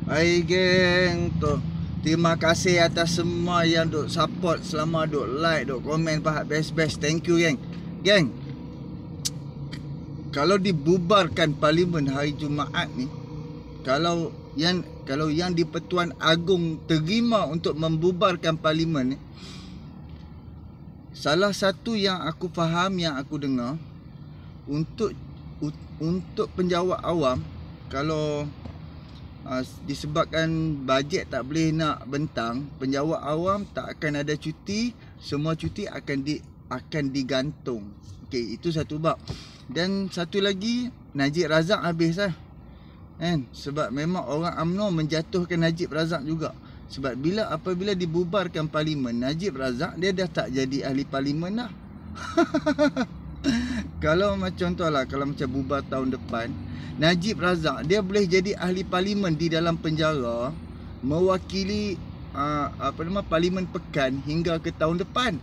Hai geng tu. Terima kasih atas semua yang duk support selama duk like, duk komen pahat best-best. Thank you geng. Geng, kalau dibubarkan parlimen hari Jumaat ni, kalau yang di-Pertuan Agong terima untuk membubarkan parlimen ni, salah satu yang aku faham, yang aku dengar, untuk penjawat awam, kalau disebabkan bajet tak boleh nak bentang, penjawat awam tak akan ada cuti, semua cuti akan digantung. Okey, itu satu bab. Dan satu lagi, Najib Razak habis lah. Kan? Sebab memang orang UMNO menjatuhkan Najib Razak juga. Sebab apabila dibubarkan parlimen, Najib Razak dia dah tak jadi ahli parlimen dah. Kalau macam tu lah, kalau macam bubar tahun depan, Najib Razak dia boleh jadi ahli parlimen di dalam penjara, mewakili parlimen pekan hingga ke tahun depan,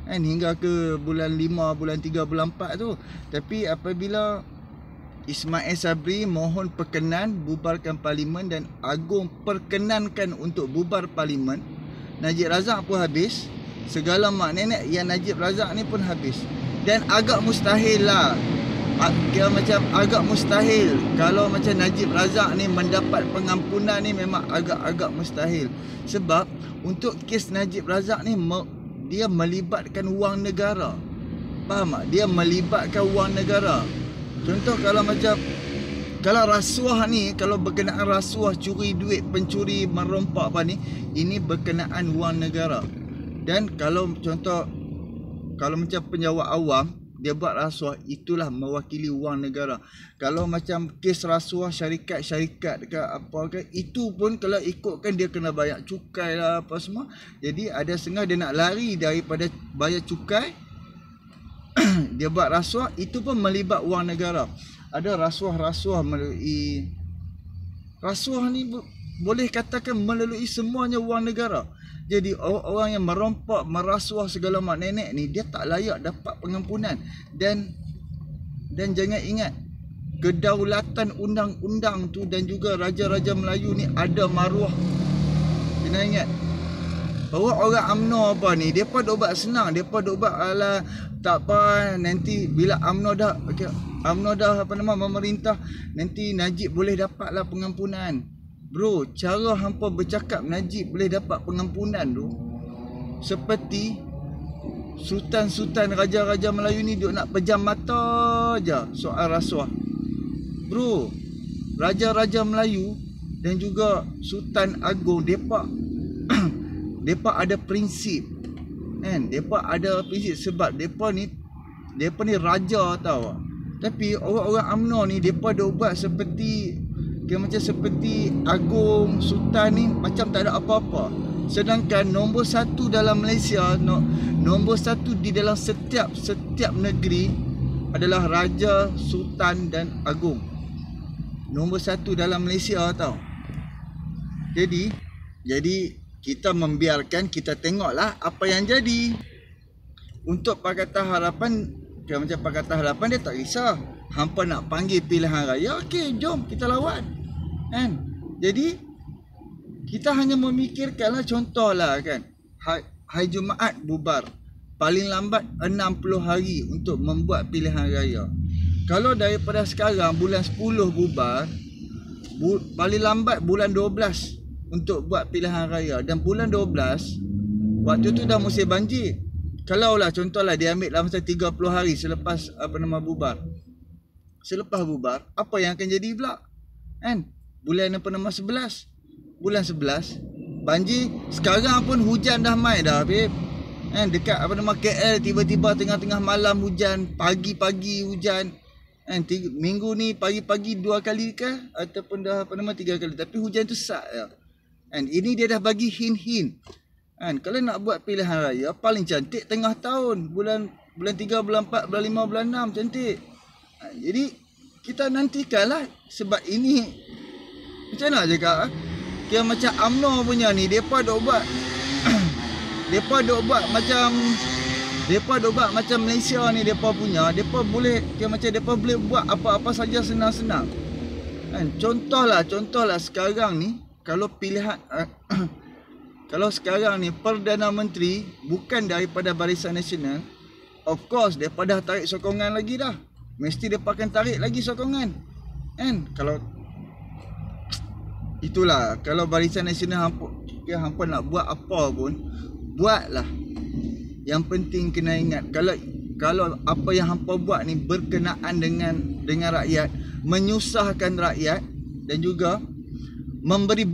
kan, hingga ke bulan 5, bulan 3, bulan 4 tu. Tapi apabila Ismail Sabri mohon perkenan bubarkan parlimen dan Agong perkenankan untuk bubar parlimen, Najib Razak pun habis. Segala mak nenek yang Najib Razak ni pun habis. Dan agak mustahil lah, kira macam agak mustahil kalau macam Najib Razak ni mendapat pengampunan ni, memang agak mustahil. Sebab untuk kes Najib Razak ni dia melibatkan wang negara. Faham tak? Dia melibatkan wang negara. Contoh kalau rasuah ni, kalau berkenaan rasuah, curi duit, pencuri, merompak apa ni, ini berkenaan wang negara. Dan kalau macam penjawat awam, dia buat rasuah, itulah mewakili wang negara. Kalau macam kes rasuah syarikat ke apa ke, itu pun kalau ikutkan dia kena bayar cukai lah apa semua. Jadi ada setengah dia nak lari daripada bayar cukai, dia buat rasuah, itu pun melibat wang negara. Ada rasuah melalui, rasuah ni boleh katakan melalui semuanya wang negara. Jadi orang yang merompak, merasuah segala mak nenek ni, dia tak layak dapat pengampunan. Dan jangan ingat, kedaulatan undang-undang tu dan juga raja-raja Melayu ni ada maruah. Kena ingat bahawa orang UMNO apa ni, depa duk buat senang, depa duk buat ala tak apa, nanti bila UMNO dah memerintah, nanti Najib boleh dapatlah pengampunan. Bro, cara hampa bercakap Najib boleh dapat pengampunan tu seperti sultan-sultan raja-raja Melayu ni duk nak pejam mata je soal rasuah. Bro, raja-raja Melayu dan juga Sultan Agong, depa ada prinsip, kan? Depa ada prinsip sebab depa ni raja tau. Tapi orang-orang UMNO ni depa duk buat seperti Agong, Sultan ni macam tak ada apa-apa. Sedangkan nombor satu dalam Malaysia, nombor satu di dalam setiap negeri adalah Raja, Sultan dan Agong. Nombor satu dalam Malaysia tau. Jadi kita membiarkan, kita tengoklah apa yang jadi. Untuk Pakatan Harapan, macam Pakatan Harapan dia tak risau. Hampa nak panggil pilihan raya, okey, jom kita lawan. Kan? Jadi kita hanya memikirkanlah, contohlah kan, hari Jumaat bubar, paling lambat 60 hari untuk membuat pilihan raya. Kalau daripada sekarang bulan 10 bubar, paling lambat bulan 12 untuk buat pilihan raya. Dan bulan 12 waktu tu dah musim banjir. Kalaulah contohlah dia ambil dalam masa 30 hari selepas bubar. Selepas bubar, apa yang akan jadi pula? Kan? Bulan 11. Bulan 11 banjir. Sekarang pun hujan dah mai dah, babe. Kan, dekat KL tiba-tiba tengah-tengah malam hujan, pagi-pagi hujan. Kan, minggu ni pagi-pagi 2 kali ke ataupun dah 3 kali, tapi hujan tu sat ya. Kan, ini dia dah bagi hint-hint. Kan, kalau nak buat pilihan raya paling cantik tengah tahun, bulan 3, bulan 4, bulan 5, bulan 6 cantik. Jadi kita nantikanlah, sebab ini macam nak cakap, kira macam UMNO punya ni, depa duk buat macam Malaysia ni, depa boleh kira macam depa boleh buat apa-apa saja senang-senang. Kan, contohlah sekarang ni kalau pilihan kalau sekarang ni Perdana Menteri bukan daripada Barisan Nasional, of course depa dah tarik sokongan lagi dah. Mesti depa akan tarik lagi sokongan. Kan? Kalau itulah, kalau Barisan Nasional hampa nak buat apa pun, buatlah. Yang penting kena ingat, kalau apa yang hampa buat ni berkenaan dengan rakyat, menyusahkan rakyat dan juga memberi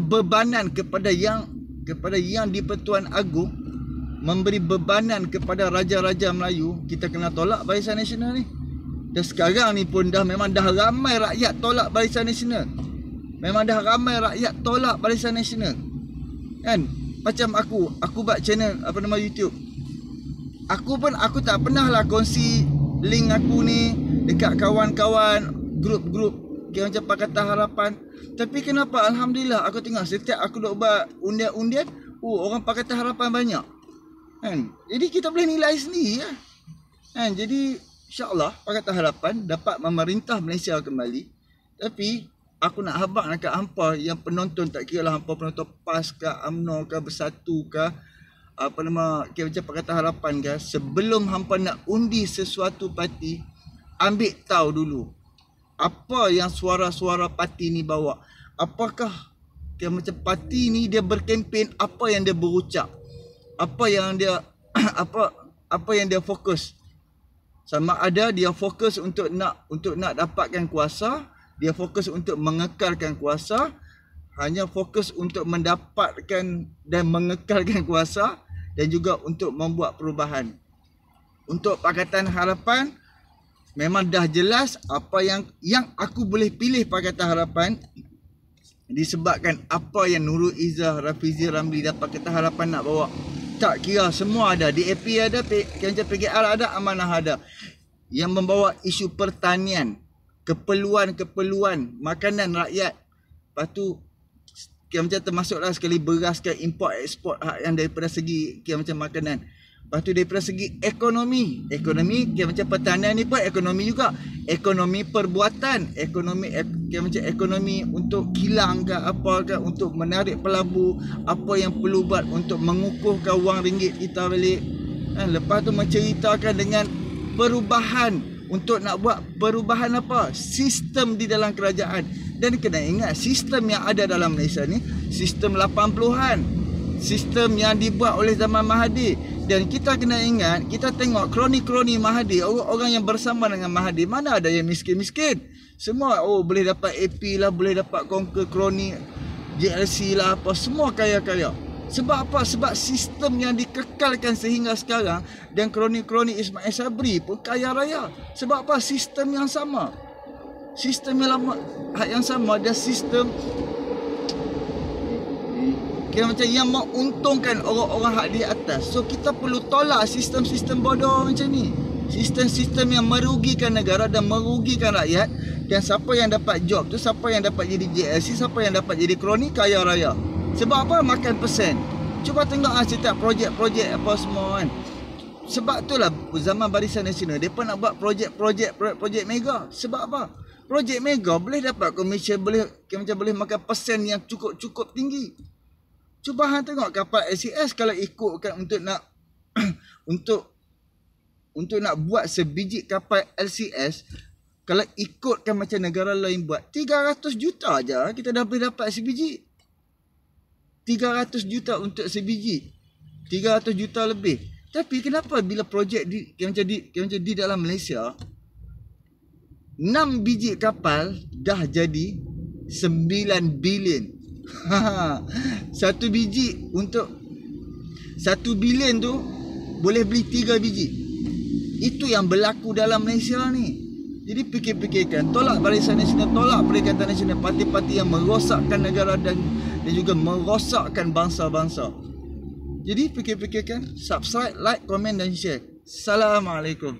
bebanan kepada yang di-Pertuan Agong, memberi bebanan kepada raja-raja Melayu, kita kena tolak Barisan Nasional ni. Dan sekarang ni pun memang dah ramai rakyat tolak Barisan Nasional. Memang dah ramai rakyat tolak Barisan Nasional. Kan? Macam aku buat channel YouTube. Aku tak pernah lah kongsi link aku ni dekat kawan-kawan, grup-grup macam Pakatan Harapan. Tapi kenapa alhamdulillah aku tengok setiap aku duk buat undian-undian, orang Pakatan Harapan banyak. Kan? Jadi kita boleh nilai sendiri lah. Kan? Jadi insya-Allah Pakatan Harapan dapat memerintah Malaysia kembali. Tapi aku nak habaq dekat hampa yang penonton, tak kira lah hampa penonton PAS ke, UMNO ke, Bersatu ke, macam Pakatan Harapan ke, sebelum hampa nak undi sesuatu parti, ambil tahu dulu apa yang suara-suara parti ni bawa. Apakah macam parti ni dia berkempen, apa yang dia berucap, apa yang dia apa yang dia fokus. Sama ada dia fokus untuk nak dapatkan kuasa, dia fokus untuk mengekalkan kuasa, hanya fokus untuk mendapatkan dan mengekalkan kuasa, dan juga untuk membuat perubahan. Untuk Pakatan Harapan memang dah jelas apa yang aku boleh pilih Pakatan Harapan disebabkan apa yang Nurul Izzah, Rafizi Ramli dan Pakatan Harapan nak bawa. Tak kira, semua ada, DAP ada, macam PKR ada, Amanah ada, yang membawa isu pertanian, keperluan makanan rakyat. Lepas tu macam termasuklah sekali beras ke, import ekspor yang daripada segi macam makanan. Lepas tu daripada segi ekonomi macam pertanian ni pun ekonomi juga, ekonomi perbuatan, ekonomi untuk kilang ke apa ke, untuk menarik pelabu, apa yang perlu buat untuk mengukuhkan wang ringgit kita balik. Lepas tu menceritakan dengan perubahan, untuk nak buat perubahan apa? Sistem di dalam kerajaan. Dan kena ingat, sistem yang ada dalam Malaysia ni sistem 80-an. Sistem yang dibuat oleh zaman Mahathir. Dan kita kena ingat, kita tengok kroni-kroni Mahathir, orang yang bersama dengan Mahathir, mana ada yang miskin-miskin. Semua boleh dapat AP lah, boleh dapat konker kroni JLC lah, apa, semua kaya-kaya. Sebab apa? Sebab sistem yang dikekalkan sehingga sekarang. Dan kroni-kroni Ismail Sabri pun kaya raya. Sebab apa? Sistem yang sama. Sistem yang lama, yang sama, dan sistem macam yang menguntungkan orang-orang hak di atas. So kita perlu tolak sistem-sistem bodoh macam ni. Sistem-sistem yang merugikan negara dan merugikan rakyat. Dan siapa yang dapat job tu, siapa yang dapat jadi JLC, siapa yang dapat jadi kroni, kaya raya. Sebab apa? Makan persen. Cuba tengok setiap projek-projek apa semua kan. Sebab itulah zaman Barisan Nasional mereka nak buat projek mega. Sebab apa? Projek mega boleh dapat komisen, boleh makan persen yang cukup tinggi. Cuba hang tengok kapal LCS kalau ikutkan untuk nak untuk nak buat sebiji kapal LCS, kalau ikutkan macam negara lain buat, 300 juta aja kita dah boleh dapat sebiji. 300 juta untuk sebiji. 300 juta lebih. Tapi kenapa bila projek macam di dalam Malaysia 6 biji kapal dah jadi 9 bilion. Satu biji untuk 1 bilion tu boleh beli 3 biji. Itu yang berlaku dalam Malaysia ni. Jadi fikir-fikirkan, tolak Barisan Nasional, tolak Perikatan Nasional, parti-parti yang merosakkan negara dan juga merosakkan bangsa-bangsa. Jadi fikir-fikirkan, subscribe, like, komen dan share. Assalamualaikum.